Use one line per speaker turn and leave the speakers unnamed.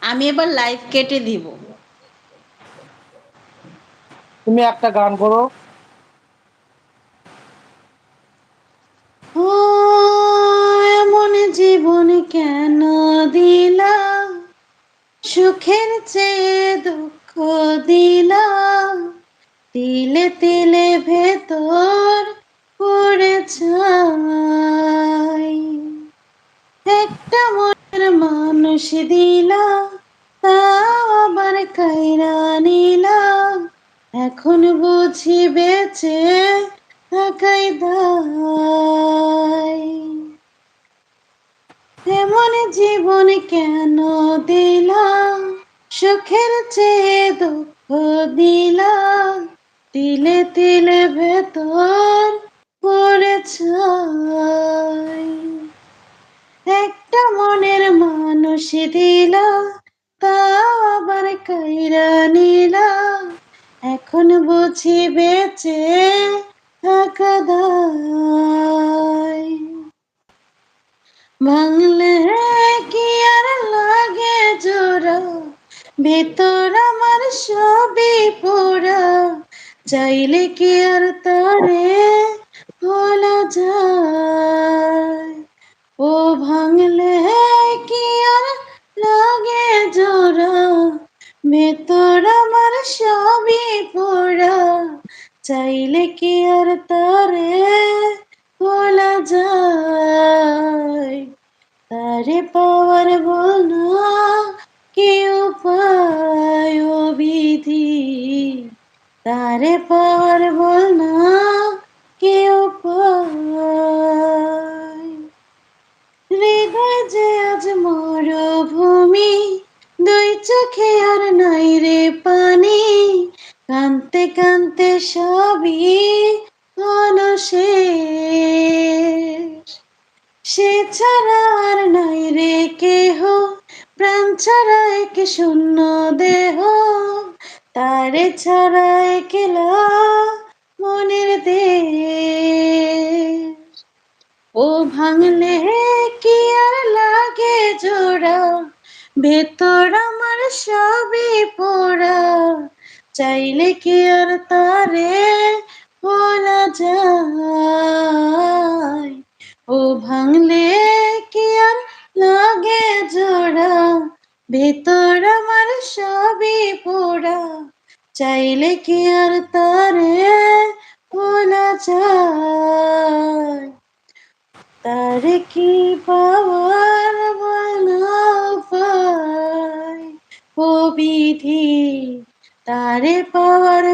আমি এবার লাইভ কেটে দিব।
তুমি একটা গান করো।
ও এমন জীবন কেন দিলা, সুখের চেয়ে দুঃখ দিলা, তিলে তিলে ভেতর পড়ে ছাই। একটা মনের মানুষ দিলা, তাও আবার কাইরা নিলা, এখন বুঝি বেঁচে থাকাই দায়। এমন জীবন কেন দিলা, সুখের চেয়ে দুঃখ দিলা, তিলে তিলে ভেতর পড়ে ছাই। একটা মনের মানুষ দিলা, তাও আবার কাইরা নিলা, এখন বুঝি বেঁচে থাকা দায়। ভাঙলে কি আর লাগে জোড়া, ভেতর আমার সবই পোড়া, চাইলে কি আর তারে ভোলা যায়। ও ভাঙলে কি আর লাগে জোড়া, ভেতর আমার সবই পোড়া, চাইলে কি আর তারে ভোলা যায়। তারে পাওয়ার বল না কি উপায় ও বিধি, তারে পাওয়ার বল না কি উপায়। হৃদয় যে আজ মরুভূমি, দুই চোখে আর নাই রে পানি, কানতে কানতে সবই হলো শেষ। সে ছাড়া আর নাই রে কেহ, প্রাণ ছাড়া এক শূন্য দেহ, তারে ছাড়া একলা মনের দেশ। ও ভাঙলে কি আর লাগে জোড়া, ভেতর আমার সবই পোড়া, চাইলে কি আর তারে ভোলা যায়। ও ভাঙলে কি আর লাগে জোড়া, ভেতর আমার সবই পোড়া, চাইলে কি আর তারে ভোলা যায়। তারে কি পাওয়ার বলা উপায় ও বিধি, তারে পাওয়ার